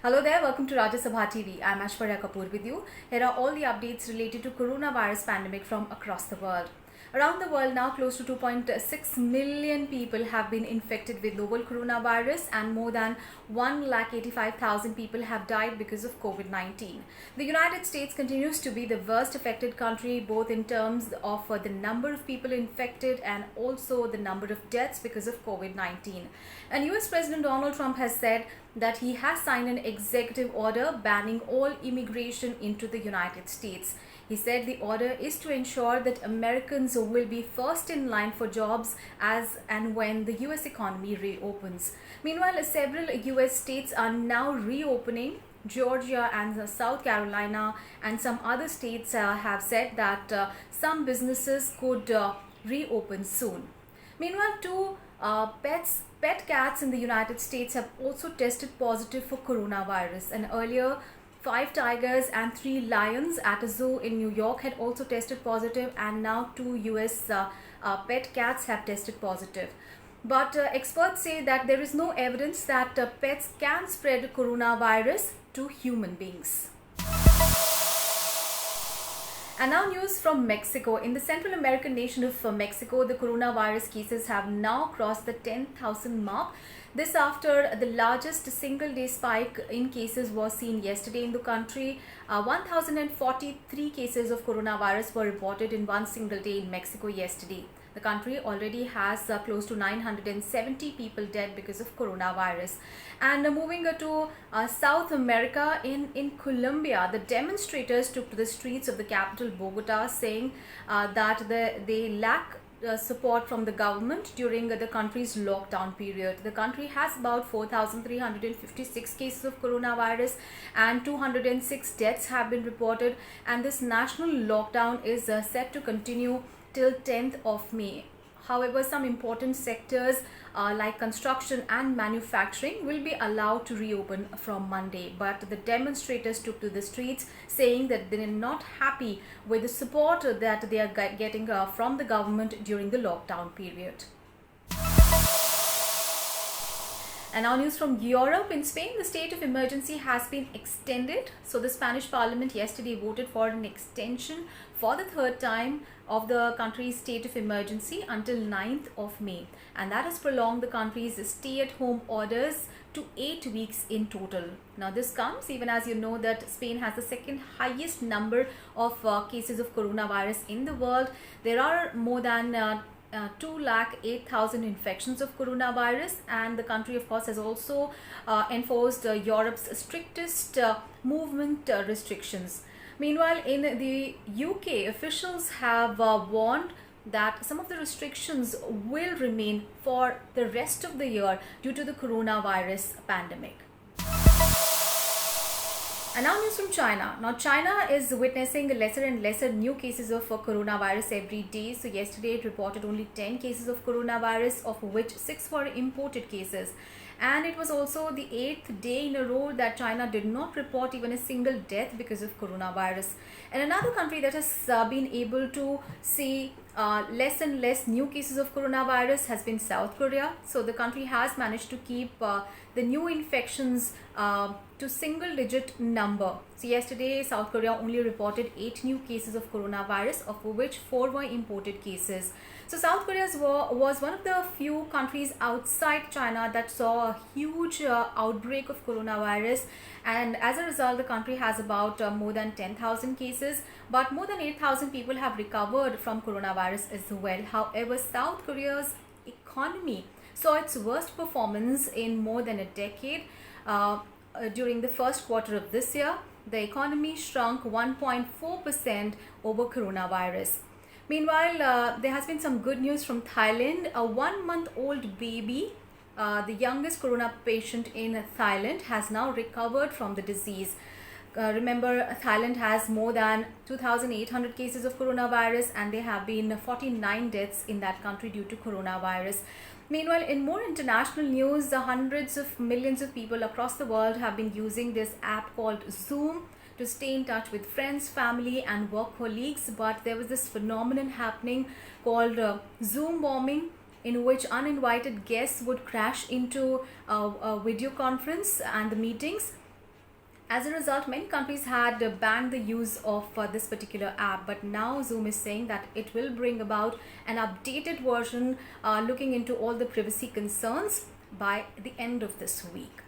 Hello there, welcome to Rajya Sabha TV. I'm Ashwarya Kapoor with you. Here are all the updates related to coronavirus pandemic from across the world. Around the world now, close to 2.6 million people have been infected with novel coronavirus and more than 1,85,000 people have died because of COVID-19. The United States continues to be the worst affected country both in terms of the number of people infected and also the number of deaths because of COVID-19. And US President Donald Trump has said that he has signed an executive order banning all immigration into the United States. He said the order is to ensure that Americans will be first in line for jobs as and when the US economy reopens. Meanwhile, several US states are now reopening. Georgia and South Carolina and some other states have said that some businesses could reopen soon. Meanwhile, two pet cats in the United States have also tested positive for coronavirus, and earlier 5 tigers and 3 lions at a zoo in New York had also tested positive, and now 2 US pet cats have tested positive. But experts say that there is no evidence that pets can spread coronavirus to human beings. And now news from Mexico. In the Central American nation of Mexico, the coronavirus cases have now crossed the 10,000 mark. This after the largest single day spike in cases was seen yesterday in the country. 1,043 cases of coronavirus were reported in one single day in Mexico yesterday. The country already has close to 970 people dead because of coronavirus. And moving to South America, in Colombia, the demonstrators took to the streets of the capital Bogota, saying that they lack support from the government during the country's lockdown period. The country has about 4,356 cases of coronavirus and 206 deaths have been reported, and this national lockdown is set to continue till 10th of May. However, some important sectors like construction and manufacturing will be allowed to reopen from Monday. But the demonstrators took to the streets saying that they are not happy with the support that they are getting from the government during the lockdown period. And now news from Europe. In Spain, the state of emergency has been extended. So the Spanish parliament yesterday voted for an extension for the third time of the country's state of emergency until 9th of May. And that has prolonged the country's stay-at-home orders to 8 weeks in total. Now this comes even as you know that Spain has the second highest number of cases of coronavirus in the world. There are more than 208,000 infections of coronavirus, and the country of course has also enforced Europe's strictest movement restrictions. Meanwhile, in the UK, officials have warned that some of the restrictions will remain for the rest of the year due to the coronavirus pandemic. And now news from China. Now China is witnessing lesser and lesser new cases of coronavirus every day. So yesterday it reported only 10 cases of coronavirus, of which 6 were imported cases. And it was also the 8th day in a row that China did not report even a single death because of coronavirus. And another country that has been able to see less and less new cases of coronavirus has been South Korea. So the country has managed to keep the new infections to single digit number. So yesterday South Korea only reported 8 new cases of coronavirus, of which 4 were imported cases. So South Korea was one of the few countries outside China that saw a huge outbreak of coronavirus, and as a result the country has about more than 10,000 cases, but more than 8,000 people have recovered from coronavirus as well. However, South Korea's economy saw its worst performance in more than a decade. During the first quarter of this year, the economy shrunk 1.4% over coronavirus. Meanwhile, there has been some good news from Thailand. A 1-month-old baby, the youngest corona patient in Thailand, has now recovered from the disease. Remember, Thailand has more than 2,800 cases of coronavirus, and there have been 49 deaths in that country due to coronavirus. Meanwhile, in more international news, the hundreds of millions of people across the world have been using this app called Zoom to stay in touch with friends, family and work colleagues. But there was this phenomenon happening called Zoom bombing, in which uninvited guests would crash into a video conference and the meetings. As a result, many countries had banned the use of this particular app, but now Zoom is saying that it will bring about an updated version looking into all the privacy concerns by the end of this week.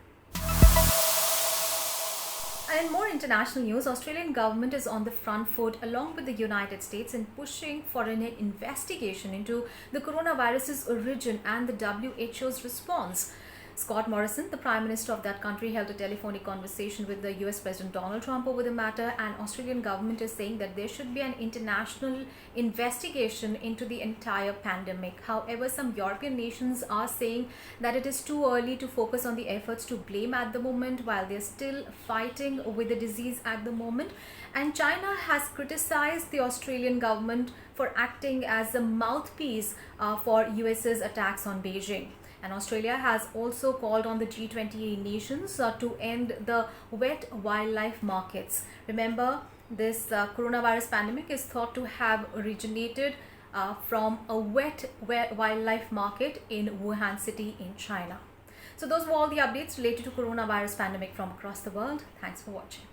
And in more international news, Australian government is on the front foot along with the United States in pushing for an investigation into the coronavirus's origin and the WHO's response. Scott Morrison, the Prime Minister of that country, held a telephonic conversation with the US President Donald Trump over the matter, and Australian government is saying that there should be an international investigation into the entire pandemic. However, some European nations are saying that it is too early to focus on the efforts to blame at the moment while they're still fighting with the disease at the moment. And China has criticized the Australian government for acting as a mouthpiece for US's attacks on Beijing. And Australia has also called on the G20 nations to end the wet wildlife markets. Remember, this coronavirus pandemic is thought to have originated from a wet wildlife market in Wuhan city in China. So those were all the updates related to coronavirus pandemic from across the world. Thanks for watching.